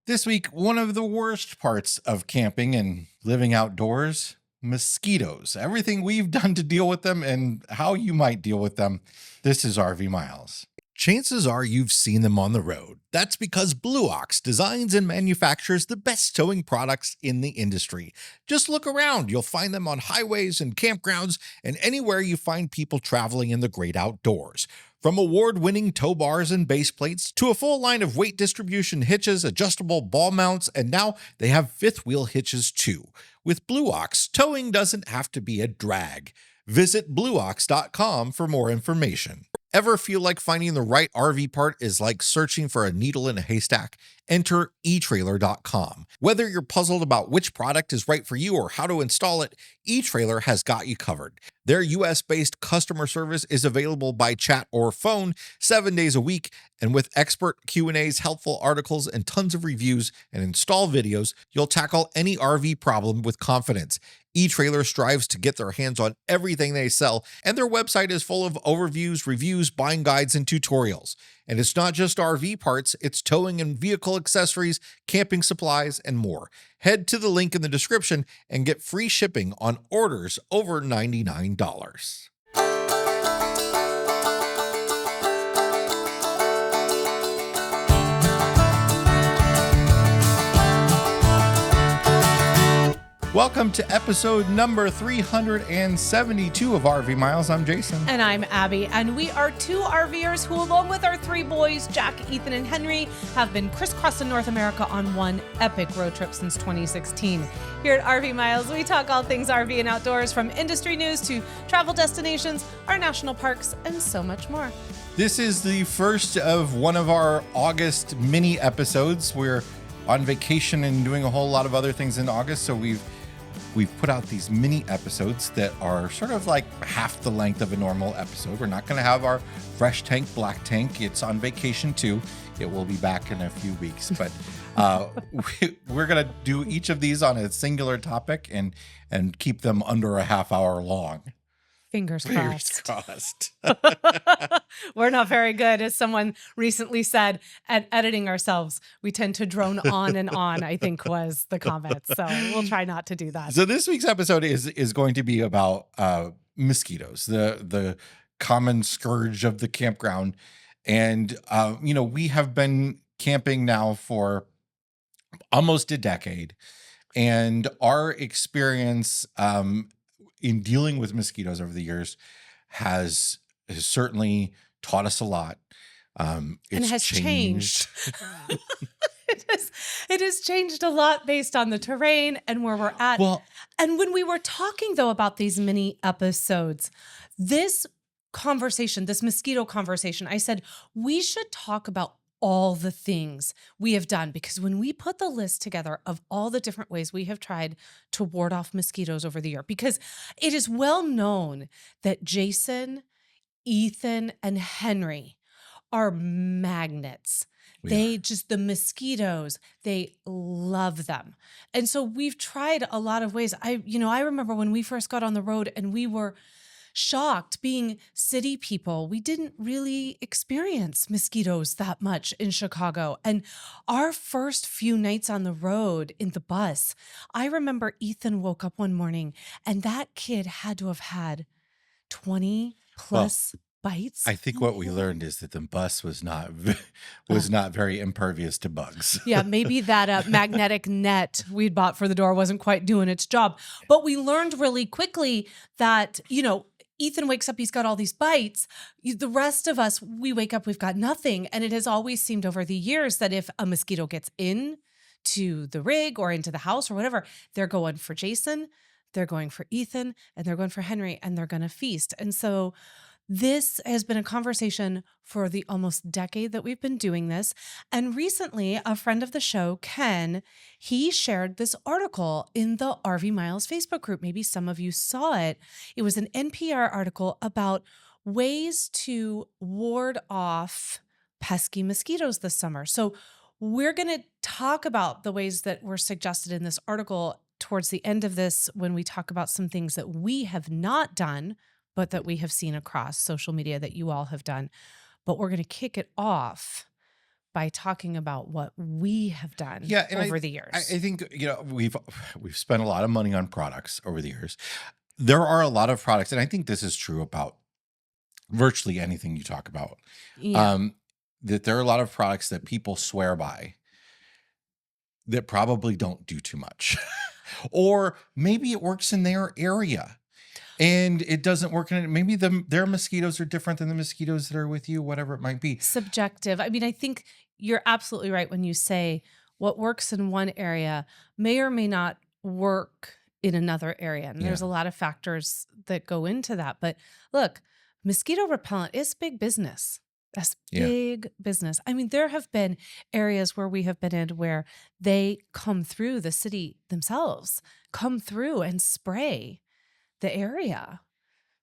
This week, one of the worst parts of camping and living outdoors, mosquitoes. Everything we've done to deal with them and how you might deal with them. This is RV Miles. Chances are you've seen them on the road. That's because Blue Ox designs and manufactures the best towing products in the industry. Just look around. You'll find them on highways and campgrounds and anywhere you find people traveling in the great outdoors. From award-winning tow bars and base plates to a full line of weight distribution hitches, adjustable ball mounts, and now they have fifth wheel hitches too. With Blue Ox, towing doesn't have to be a drag. Visit blueox.com for more information. Ever feel like finding the right RV part is like searching for a needle in a haystack? Enter eTrailer.com. Whether you're puzzled about which product is right for you or how to install it, eTrailer has got you covered. Their US-based customer service is available by chat or phone 7 days a week, and with expert Q&As, helpful articles, and tons of reviews and install videos, you'll tackle any RV problem with confidence. eTrailer strives to get their hands on everything they sell, and their website is full of overviews, reviews, buying guides, and tutorials. And it's not just RV parts, it's towing and vehicle accessories, camping supplies, and more. Head to the link in the description and get free shipping on orders over $99. Welcome to episode number 372 of RV Miles. I'm Jason. And I'm Abby. And we are two RVers who, along with our three boys, Jack, Ethan, and Henry, have been crisscrossing North America on one epic road trip since 2016. Here at RV Miles, we talk all things RV and outdoors, from industry news to travel destinations, our national parks, and so much more. This is the first of one of our August mini episodes. We're on vacation and doing a whole lot of other things in August, so we've put out these mini episodes that are sort of like half the length of a normal episode. We're not going to have our fresh tank, black tank. It's on vacation too. It will be back in a few weeks, but we're going to do each of these on a singular topic and keep them under a half hour long. Fingers crossed. Crossed. We're not very good, as someone recently said, at editing ourselves. We tend to drone on and on, I think was the comment. So we'll try not to do that. So this week's episode is going to be about mosquitoes, the common scourge of the campground. And, we have been camping now for almost a decade. And our experience in dealing with mosquitoes over the years has certainly taught us a lot. It has changed. It has changed a lot based on the terrain and where we're at. Well, and when we were talking, though, about these mini episodes, this mosquito conversation, I said, we should talk about all the things we have done, because when we put the list together of all the different ways we have tried to ward off mosquitoes over the year, because it is well known that Jason, Ethan, and Henry are magnets. The mosquitoes, they love them. And so we've tried a lot of ways. I remember when we first got on the road and we were shocked, being city people. We didn't really experience mosquitoes that much in Chicago. And our first few nights on the road in the bus, I remember Ethan woke up one morning and that kid had to have had 20 plus bites. I think what we learned is that the bus was not very impervious to bugs. Yeah, maybe that magnetic net we'd bought for the door wasn't quite doing its job. But we learned really quickly that, Ethan wakes up, he's got all these bites. The rest of us, we wake up, we've got nothing. And it has always seemed over the years that if a mosquito gets in to the rig or into the house or whatever, they're going for Jason, they're going for Ethan, and they're going for Henry, and they're going to feast. And so this has been a conversation for the almost decade that we've been doing this. And recently, a friend of the show, Ken, he shared this article in the RV Miles Facebook group. Maybe some of you saw it. It was an NPR article about ways to ward off pesky mosquitoes this summer. So we're going to talk about the ways that were suggested in this article towards the end of this, when we talk about some things that we have not done, but that we have seen across social media that you all have done. But we're going to kick it off by talking about what we have done and over the years. I think, we've spent a lot of money on products over the years. There are a lot of products, and I think this is true about virtually anything you talk about. Yeah. That there are a lot of products that people swear by that probably don't do too much. Or maybe it works in their area and it doesn't work in it. Maybe their mosquitoes are different than the mosquitoes that are with you, whatever it might be. Subjective. I mean, I think you're absolutely right when you say what works in one area may or may not work in another area. And there's a lot of factors that go into that. But look, mosquito repellent is big business. That's big business. I mean, there have been areas where we have been in where they come through the city themselves, come through and spray the area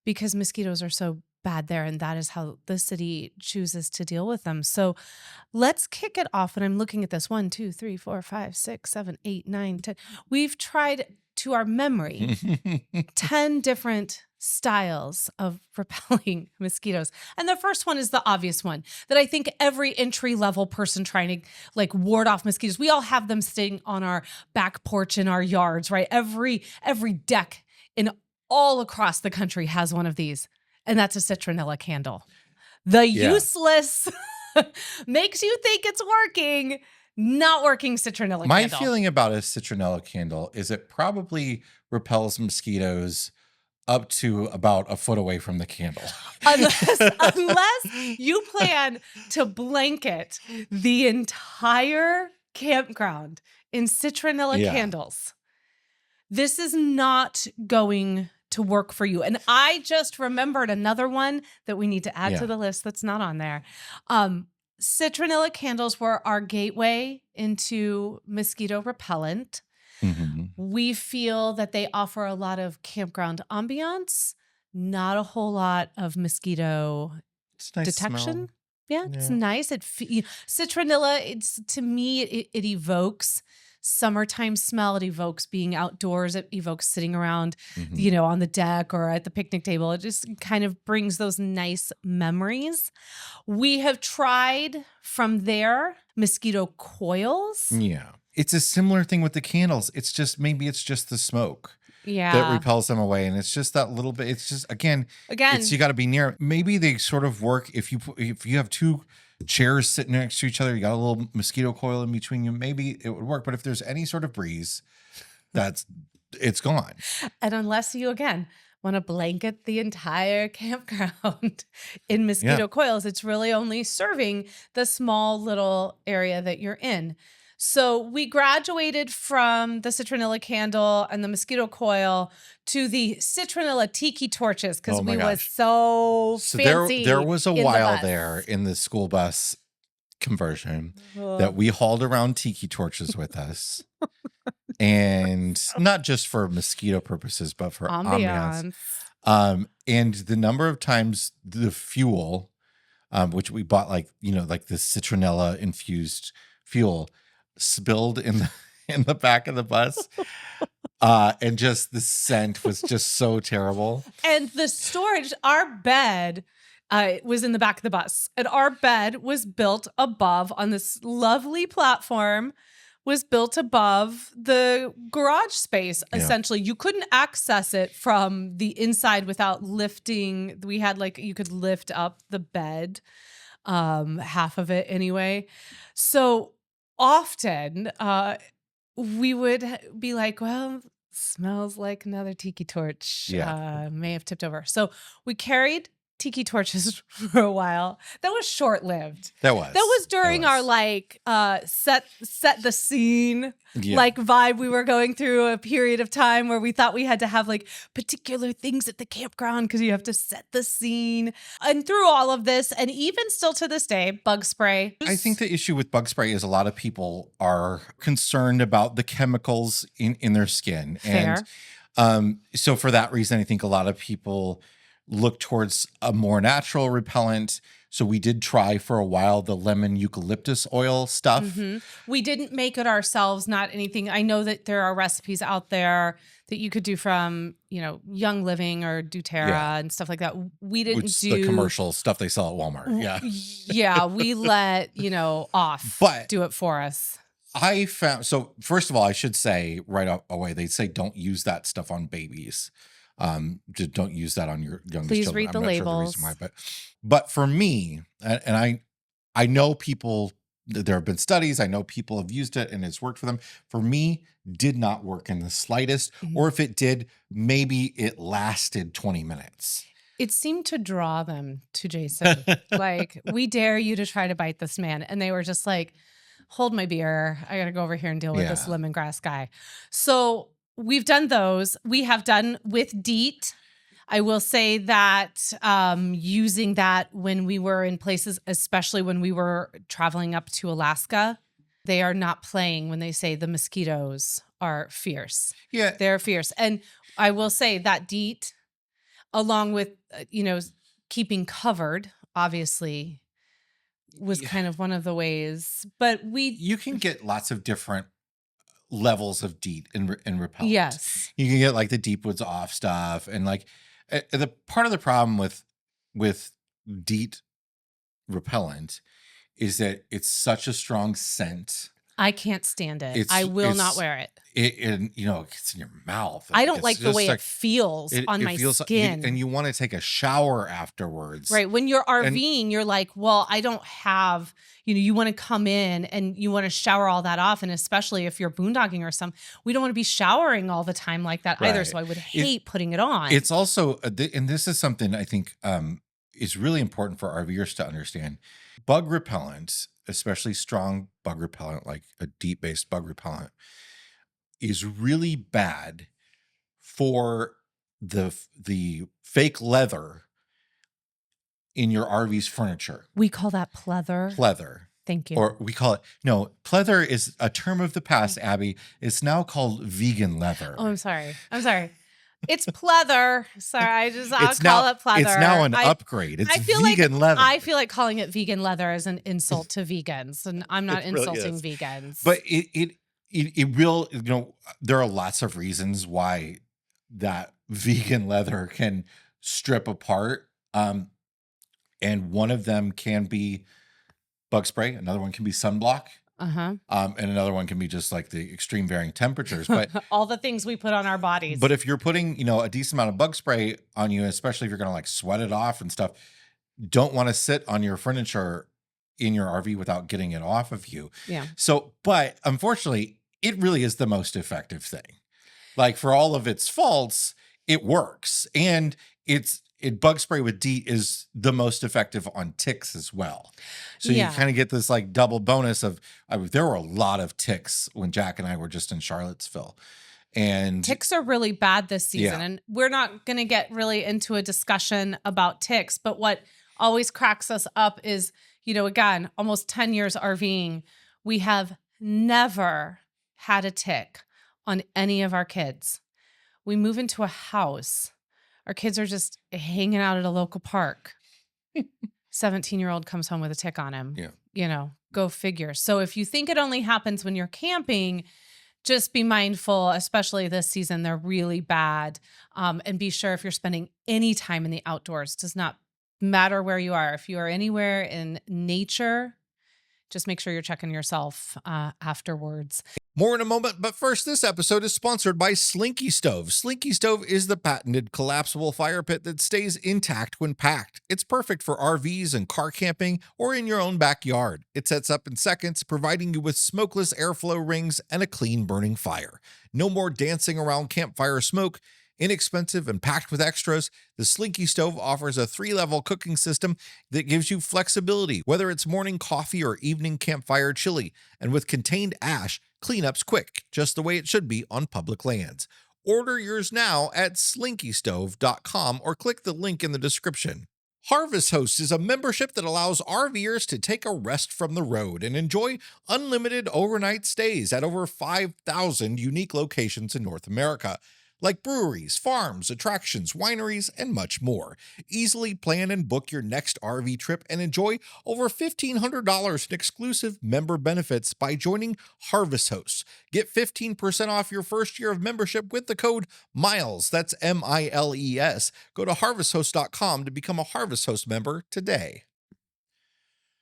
because mosquitoes are so bad there. And that is how the city chooses to deal with them. So let's kick it off. And I'm looking at this 1, 2, 3, 4, 5, 6, 7, 8, 9, 10. We've tried to our memory 10 different styles of repelling mosquitoes. And the first one is the obvious one that I think every entry-level person trying to like ward off mosquitoes, we all have them sitting on our back porch in our yards, right? Every deck in all across the country has one of these. And that's a citronella candle. The useless makes you think it's working, not working citronella candle. My feeling about a citronella candle is it probably repels mosquitoes up to about a foot away from the candle. Unless you plan to blanket the entire campground in citronella candles. This is not going to work for you. And I just remembered another one that we need to add to the list that's not on there. Citronella candles were our gateway into mosquito repellent. Mm-hmm. We feel that they offer a lot of campground ambiance, not a whole lot of mosquito detection. Smell. Yeah, it's nice. Citronella, to me, it evokes summertime smell. It evokes being outdoors. It evokes sitting around, on the deck or at the picnic table. It just kind of brings those nice memories. We have tried from there mosquito coils. Yeah. It's a similar thing with the candles. Maybe it's just the smoke that repels them away. And it's just that little bit. It's just, again, you got to be near. Maybe they sort of work if you have two chairs sitting next to each other, you got a little mosquito coil in between you, maybe it would work. But if there's any sort of breeze, it's gone. And unless you, again, want to blanket the entire campground in mosquito coils, it's really only serving the small little area that you're in. So we graduated from the citronella candle and the mosquito coil to the citronella tiki torches because we was so fancy. There was a while there in the school bus conversion that we hauled around tiki torches with us. And not just for mosquito purposes, but for ambiance. And the number of times the fuel, which we bought like the citronella infused fuel, spilled in the back of the bus, and just the scent was just so terrible. And the storage, our bed was in the back of the bus, and our bed was built above on this lovely platform, was built above the garage space. Essentially, you couldn't access it from the inside without lifting. We had you could lift up the bed, half of it anyway. So often we would be like, well, smells like another tiki torch. May have tipped over. So we carried tiki torches for a while. That was short-lived. That was during our set the scene vibe. We were going through a period of time where we thought we had to have particular things at the campground because you have to set the scene. And through all of this, and even still to this day, bug spray. I think the issue with bug spray is a lot of people are concerned about the chemicals in their skin. Fair. And so for that reason, I think a lot of people look towards a more natural repellent. So we did try for a while the lemon eucalyptus oil stuff. Mm-hmm. We didn't make it ourselves, not anything. I know that there are recipes out there that you could do from, Young Living or doTERRA and stuff like that. We didn't Which do the commercial stuff they sell at Walmart. Yeah. Yeah, we let, off do it for us. I found, so first of all, I should say right away, they say don't use that stuff on babies. Just don't use that on your youngest Please children. read the I'm not sure labels. the reason why, but for me, and I know people, there have been studies, I know people have used it and it's worked for them. For me, did not work in the slightest. Or if it did, maybe it lasted 20 minutes. It seemed to draw them to Jason. Like, we dare you to try to bite this man. And they were just like, hold my beer. I got to go over here and deal with this lemongrass guy. So we've done those. We have done with DEET. I will say that using that when we were in places, especially when we were traveling up to Alaska, they are not playing when they say the mosquitoes are fierce. Yeah. They're fierce. And I will say that DEET, along with, keeping covered, obviously, was kind of one of the ways. But you can get lots of different levels of DEET and repellent. Yes. You can get like the Deep Woods Off stuff. And like the part of the problem with DEET repellent is that it's such a strong scent. I can't stand it. I will not wear it. And it's in your mouth. I don't like the way it feels on my skin. And you want to take a shower afterwards. Right. When you're RVing, you're like, well, I don't have, you want to come in and you want to shower all that off. And especially if you're boondocking or something, we don't want to be showering all the time like that either. So I would hate putting it on. It's also, and this is something I think is really important for RVers to understand. Bug repellent, especially strong bug repellent, like a DEET-based bug repellent, is really bad for the fake leather in your RV's furniture. We call that pleather. Pleather. Thank you. Or we call it, no, pleather is a term of the past, Abby. It's now called vegan leather. Oh, I'm sorry. It's pleather. Sorry, I'll call it pleather. It's now an upgrade. It's vegan leather. I feel like calling it vegan leather is an insult to vegans, and I'm not insulting vegans. But it will, there are lots of reasons why that vegan leather can strip apart. And one of them can be bug spray. Another one can be sunblock. And another one can be just like the extreme varying temperatures. But all the things we put on our bodies. But if you're putting, a decent amount of bug spray on you, especially if you're going to like sweat it off and stuff, don't want to sit on your furniture in your RV without getting it off of you. Yeah. So, but unfortunately, it really is the most effective thing. Like, for all of its faults, it works. And bug spray with DEET is the most effective on ticks as well. So you kind of get this like double bonus of, there were a lot of ticks when Jack and I were just in Charlottesville. And ticks are really bad this season. And we're not going to get really into a discussion about ticks, but what always cracks us up is, again, almost 10 years RVing, we have never had a tick on any of our kids. We move into a house. Our kids are just hanging out at a local park. 17-year-old comes home with a tick on him. Yeah. Go figure. So if you think it only happens when you're camping, just be mindful, especially this season, they're really bad. And be sure if you're spending any time in the outdoors, does not matter where you are. If you are anywhere in nature, just make sure you're checking yourself afterwards. More in a moment, but first, this episode is sponsored by Slinky Stove. Slinky Stove is the patented collapsible fire pit that stays intact when packed. It's perfect for RVs and car camping or in your own backyard. It sets up in seconds, providing you with smokeless airflow rings and a clean burning fire. No more dancing around campfire smoke. Inexpensive and packed with extras, the Slinky Stove offers a 3-level cooking system that gives you flexibility, whether it's morning coffee or evening campfire chili. And with contained ash, cleanup's quick, just the way it should be on public lands. Order yours now at slinkystove.com or click the link in the description. Harvest Host is a membership that allows RVers to take a rest from the road and enjoy unlimited overnight stays at over 5,000 unique locations in North America. like breweries, farms, attractions, wineries, and much more. Easily plan and book your next RV trip and enjoy over $1,500 in exclusive member benefits by joining Harvest Hosts. Get 15% off your first year of membership with the code MILES. That's MILES. Go to harvesthost.com to become a Harvest Host member today.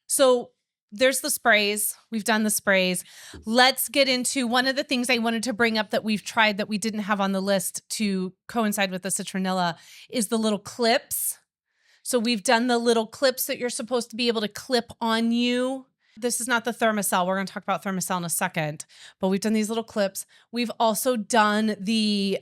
So there's the sprays. We've done the sprays. Let's get into one of the things I wanted to bring up that we've tried that we didn't have on the list to coincide with the citronella is the little clips. So we've done the little clips that you're supposed to be able to clip on you. This is not the Thermacell. We're going to talk about Thermacell in a second, but we've done these little clips. We've also done the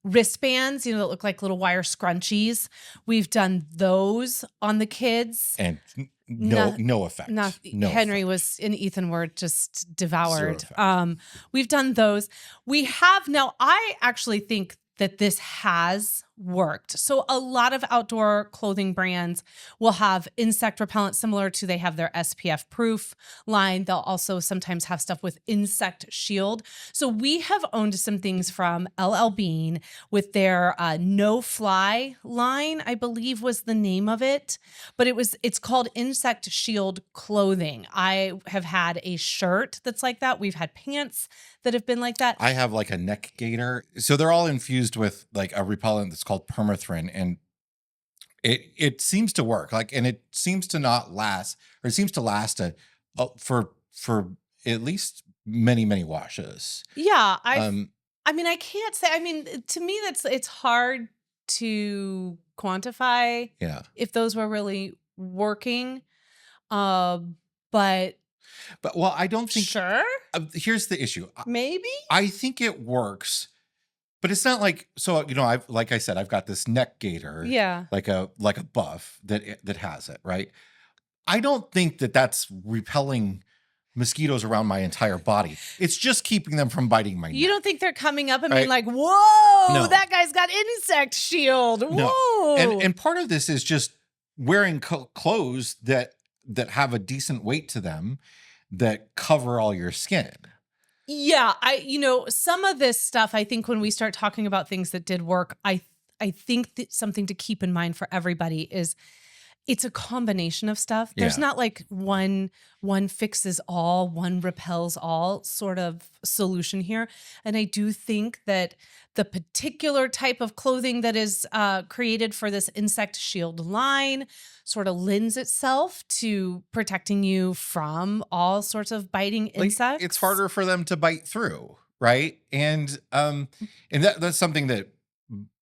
wristbands, that look like little wire scrunchies. We've done those on the kids. And no effect. No Henry effect. was, and Ethan were just devoured. Zero effect. We've done those. We have now, I actually think that this has worked. So a lot of outdoor clothing brands will have insect repellent similar to they have their SPF proof line. They'll also sometimes have stuff with insect shield. So we have owned some things from LL Bean with their no fly line, I believe was the name of it, but it's called insect shield clothing. I have had a shirt that's like that. We've had pants that have been like that. I have like a neck gaiter. So they're all infused with like a repellent that's called permethrin, and it seems to work. And it seems to not last, or it seems to last for at least many washes. Yeah, I can't say. To me, it's hard to quantify. Yeah. If those were really working, but well, I don't think. Sure. Here's the issue. Maybe. I think it works, but it's not like so. Like I said, I've got this neck gaiter. Yeah. Like a buff that has it, right? I don't think that's repelling mosquitoes around my entire body. It's just keeping them from biting my neck. You don't think they're coming up and Right? being like, "Whoa, No. that guy's got insect shield." No. Whoa. And part of this is just wearing clothes that have a decent weight to them that cover all your skin. Yeah, some of this stuff, I think when we start talking about things that did work, I think that something to keep in mind for everybody is it's a combination of stuff. There's Yeah. not like one fixes all, one repels all sort of solution here. And I do think that the particular type of clothing that is created for this insect shield line sort of lends itself to protecting you from all sorts of biting insects. It's harder for them to bite through, right? And that's something that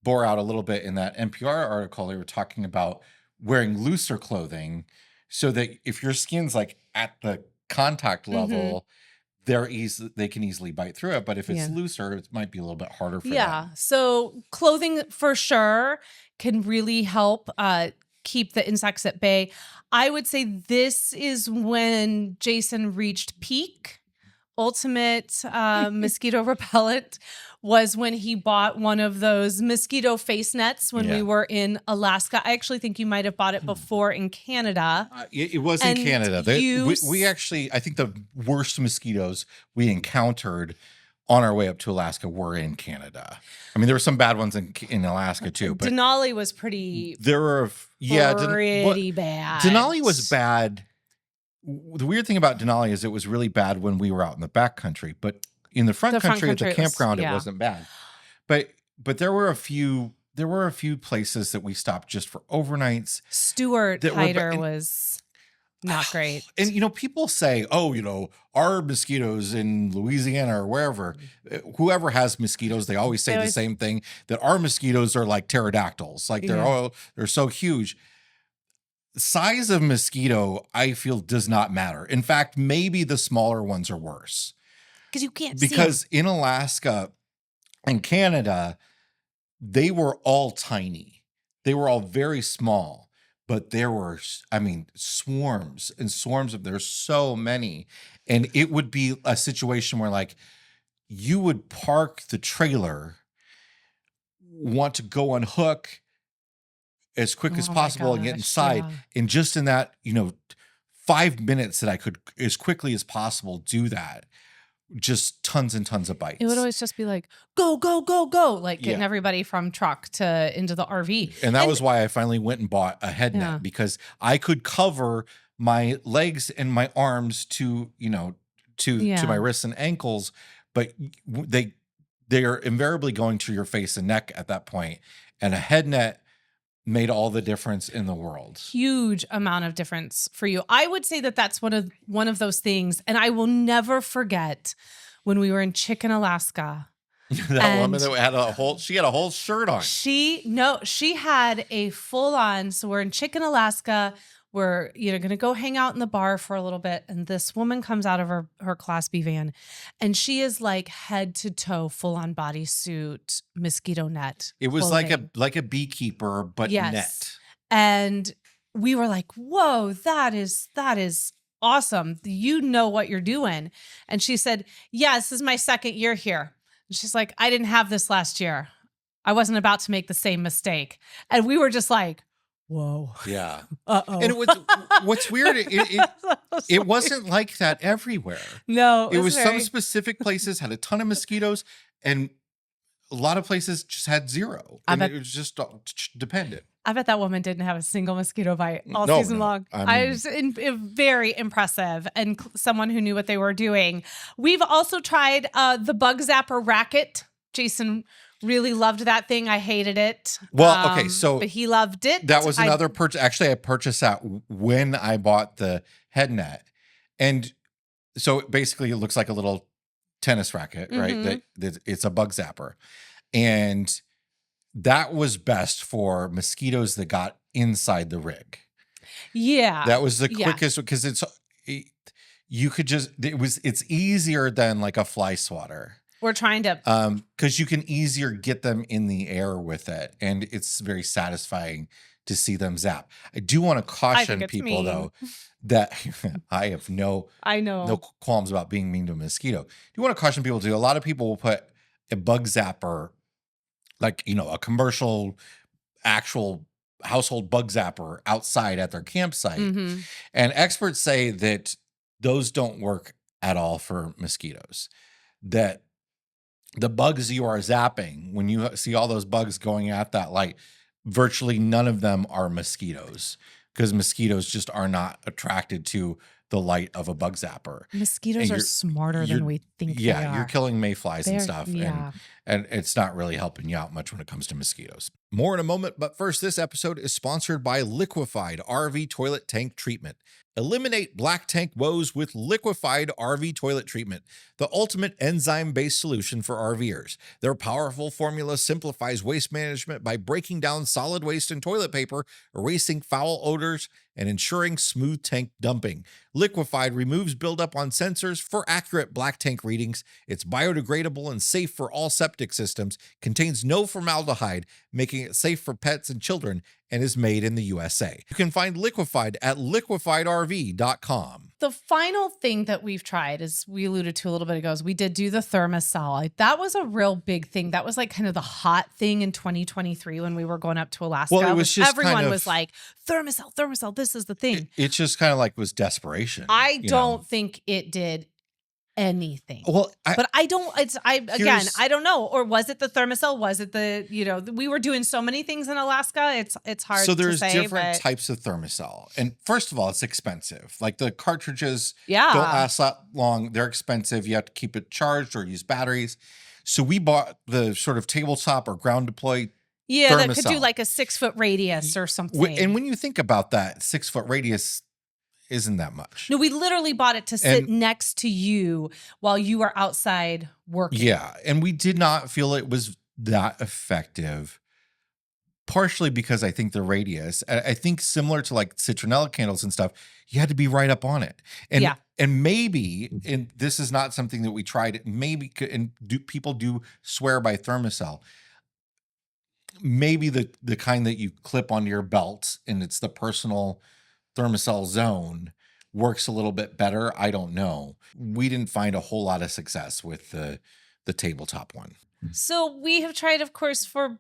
bore out a little bit in that NPR article. They were talking about wearing looser clothing so that if your skin's like at the contact level, they can easily bite through it. But if it's looser, it might be a little bit harder for them. So clothing for sure can really help keep the insects at bay. I would say this is when Jason reached peak. Ultimate mosquito repellent was when he bought one of those mosquito face nets when we were in Alaska. I actually think you might have bought it before in Canada. It was in Canada. We actually, I think the worst mosquitoes we encountered on our way up to Alaska were in Canada. I mean, there were some bad ones in Alaska too. But Denali was pretty. There were pretty bad. Denali was bad. The weird thing about Denali is it was really bad when we were out in the back country, but in the front country at the campground, it wasn't bad. But there were a few places that we stopped just for overnights. Stuart Hyder was not great. And people say, "Oh, our mosquitoes in Louisiana or wherever, whoever has mosquitoes, they always say the same thing, that our mosquitoes are like pterodactyls, like they're so huge." Size of mosquito, I feel, does not matter. In fact, maybe the smaller ones are worse. Because you can't see them. Because in Alaska and Canada, they were all tiny. They were all very small. But there were, swarms and swarms of, there's so many. And it would be a situation where like you would park the trailer, want to go unhook as quick as possible and get inside. And just in that, 5 minutes that I could, as quickly as possible, do that. just tons and tons of bites. It would always just be like, go, go, go, go, like getting Yeah. everybody from truck to into the RV. And that was why I finally went and bought a head net, Yeah. because I could cover my legs and my arms to my wrists and ankles, but they are invariably going to your face and neck at that point. And a head net made all the difference in the world. Huge amount of difference for you. I would say that that's one of those things. And I will never forget when we were in Chicken, Alaska. That woman that had she had a whole shirt on. She had a full on. So we're in Chicken, Alaska. We're going to go hang out in the bar for a little bit. And this woman comes out of her Class B van, and she is like head to toe, full on bodysuit, mosquito net. It was clothing. like a beekeeper, but net. And we were like, whoa, that is awesome. You know what you're doing. And she said, yeah, this is my second year here. And she's like, I didn't have this last year. I wasn't about to make the same mistake. And we were just like, whoa. Yeah. Uh-oh. And what's weird, it wasn't like that everywhere. No. It was some specific places had a ton of mosquitoes, and a lot of places just had zero. And it was just dependent. I bet that woman didn't have a single mosquito bite all No, season long. I was very impressive, and someone who knew what they were doing. We've also tried the Bug Zapper Racket. Jason really loved that thing. I hated it. Well, okay, so but he loved it. That was another purchase. Actually, I purchased that when I bought the head net, and so basically it looks like a little tennis racket, right? That it's a bug zapper, and that was best for mosquitoes that got inside the rig. Yeah, that was the quickest, because it's easier than like a fly swatter. We're trying to, because you can easier get them in the air with it, and it's very satisfying to see them zap. I do want to caution people though that I have no qualms about being mean to a mosquito. You want to caution people too. A lot of people will put a bug zapper, like a commercial, actual household bug zapper outside at their campsite, and experts say that those don't work at all for mosquitoes. That the bugs you are zapping, when you see all those bugs going at that light, virtually none of them are mosquitoes, because mosquitoes just are not attracted to the light of a bug zapper. Mosquitoes are smarter than we think they are. Yeah, you're killing mayflies and stuff, and it's not really helping you out much when it comes to mosquitoes. More in a moment, but first, this episode is sponsored by Liquefied RV Toilet Tank Treatment. Eliminate black tank woes with Liquefied RV Toilet Treatment, the ultimate enzyme-based solution for RVers. Their powerful formula simplifies waste management by breaking down solid waste and toilet paper, erasing foul odors, and ensuring smooth tank dumping. Liquefied removes buildup on sensors for accurate black tank readings. It's biodegradable and safe for all septic systems, contains no formaldehyde, making it safe for pets and children, and is made in the USA. You can find Liquefied at liquefiedrv.com. The final thing that we've tried, as we alluded to a little bit ago, is we did do the Thermacell. Like, that was a real big thing. That was like kind of the hot thing in 2023 when we were going up to Alaska. Well, it was just everyone was like, Thermacell, this is the thing. It just kind of like was desperation. I don't think it did anything. Well, I don't know. Or was it the Thermacell? Was it we were doing so many things in Alaska. It's hard to say. So there's different types of Thermacell. And first of all, it's expensive. Like, the cartridges don't last that long. They're expensive. You have to keep it charged or use batteries. So we bought the sort of tabletop or ground deploy Thermacell. That could do like a 6-foot radius or something. And when you think about that, 6-foot radius isn't that much. No, we literally bought it to sit next to you while you were outside working. Yeah. And we did not feel it was that effective, partially because I think the radius, I think similar to like citronella candles and stuff, you had to be right up on it. And maybe, and this is not something that we tried, people do swear by Thermacell. Maybe the kind that you clip onto your belt and it's the personal Thermacell zone works a little bit better. I don't know. We didn't find a whole lot of success with the tabletop one. So we have tried, of course, for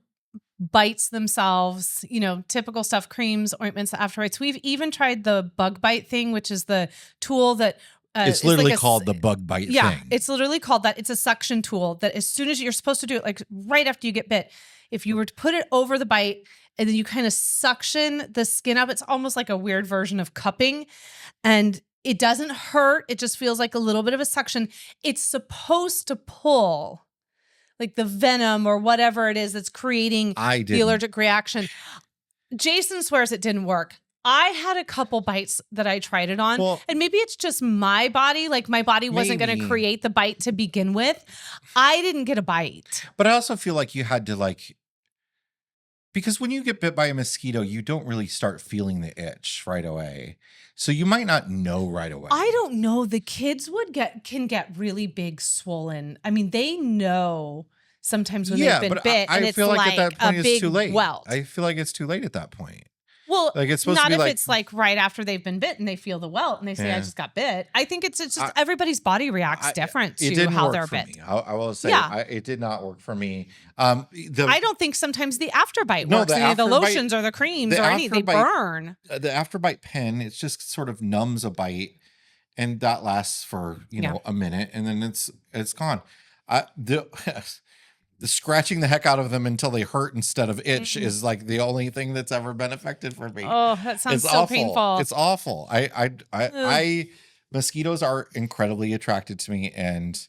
bites themselves, typical stuff, creams, ointments, after bites. We've even tried the bug bite thing, which is the tool that It's literally called the bug bite thing. It's literally called that. It's a suction tool that as soon as you're supposed to do it, like right after you get bit, if you were to put it over the bite and then you kind of suction the skin up, it's almost like a weird version of cupping. And it doesn't hurt. It just feels like a little bit of a suction. It's supposed to pull like the venom or whatever it is that's creating the allergic reaction. Jason swears it didn't work. I had a couple bites that I tried it on, and maybe it's just my body. Like my body wasn't going to create the bite to begin with. I didn't get a bite. But I also feel like you had to because when you get bit by a mosquito, you don't really start feeling the itch right away. So you might not know right away. I don't know. The kids can get really big swollen. I mean, they know sometimes when they've been bit, and it's feel like at that point a big it's too late. welt. I feel like it's too late at that point. Well, like it's supposed not to be if it's like right after they've been bit and they feel the welt and they say, I just got bit. I think it's just everybody's body reacts different to how they're bit. I will say it did not work for me. I don't think sometimes the afterbite works. Any of the lotions or the creams or anything, they burn. The afterbite pen, it's just sort of numbs a bite, and that lasts for a minute, and then it's gone. The scratching the heck out of them until they hurt instead of itch is like the only thing that's ever been effective for me. Oh, that sounds painful. It's awful. Mosquitoes are incredibly attracted to me, and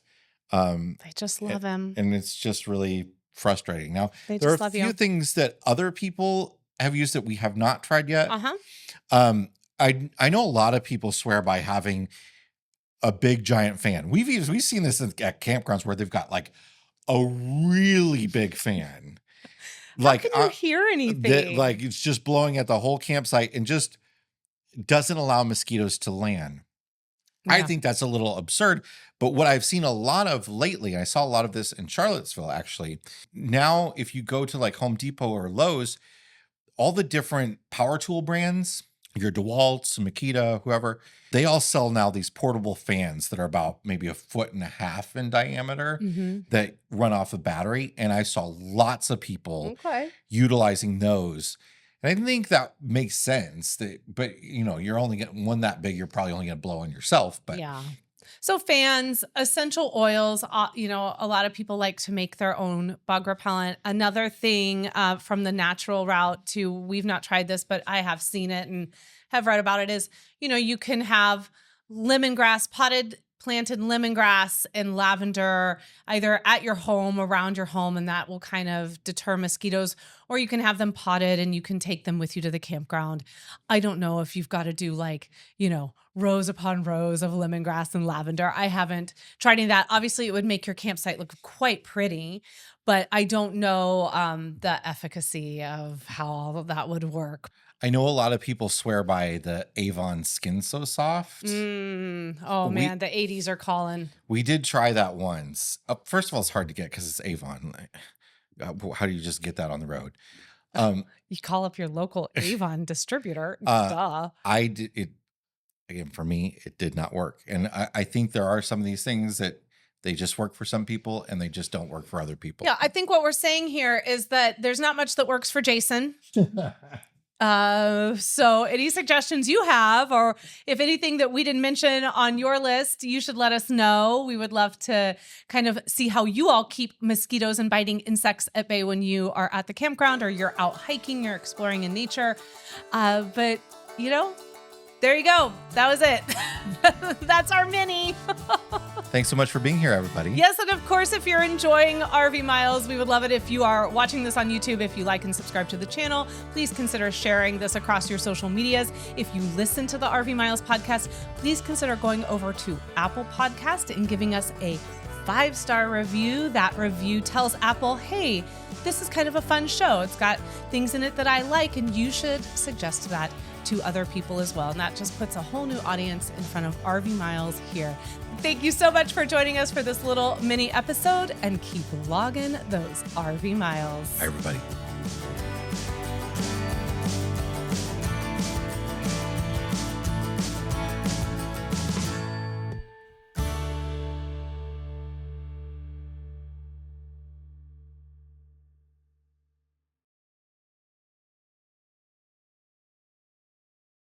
I just love them. And it's just really frustrating. Now, there are a few things that other people have used that we have not tried yet. I know a lot of people swear by having a big giant fan. We've seen this at campgrounds where they've got like a really big fan. How can you hear anything? Like it's just blowing at the whole campsite and just doesn't allow mosquitoes to land. Yeah. I think that's a little absurd. But what I've seen a lot of lately, I saw a lot of this in Charlottesville actually. Now, if you go to like Home Depot or Lowe's, all the different power tool brands, your DeWalt's, Makita, whoever, they all sell now these portable fans that are about maybe 1.5 feet in diameter that run off a battery. And I saw lots of people utilizing those. And I think that makes sense. But you're only getting one that big. You're probably only going to blow on yourself. But yeah. So fans, essential oils, a lot of people like to make their own bug repellent. Another thing from the natural route to, we've not tried this, but I have seen it and have read about it is, you can have lemongrass, planted lemongrass and lavender either at your home, around your home, and that will kind of deter mosquitoes, or you can have them potted and you can take them with you to the campground. I don't know if you've got to do rows upon rows of lemongrass and lavender. I haven't tried any of that. Obviously, it would make your campsite look quite pretty, but I don't know the efficacy of how all of that would work. I know a lot of people swear by the Avon Skin So Soft. Man, the 80s are calling. We did try that once. First of all, it's hard to get because it's Avon. How do you just get that on the road? You call up your local Avon distributor. Duh. Again, for me, it did not work. And I think there are some of these things that they just work for some people and they just don't work for other people. Yeah, I think what we're saying here is that there's not much that works for Jason. So any suggestions you have, or if anything that we didn't mention on your list, you should let us know. We would love to kind of see how you all keep mosquitoes and biting insects at bay when you are at the campground or you're out hiking, you're exploring in nature. But there you go. That was it. That's our mini. Thanks so much for being here, everybody. Yes, and of course, if you're enjoying RV Miles, we would love it if you are watching this on YouTube. If you like and subscribe to the channel, please consider sharing this across your social medias. If you listen to the RV Miles podcast, please consider going over to Apple Podcast and giving us a 5-star review. That review tells Apple, hey, this is kind of a fun show. It's got things in it that I like, and you should suggest that to other people as well. And that just puts a whole new audience in front of RV Miles here. Thank you so much for joining us for this little mini episode, and keep logging those RV miles. Hi, everybody.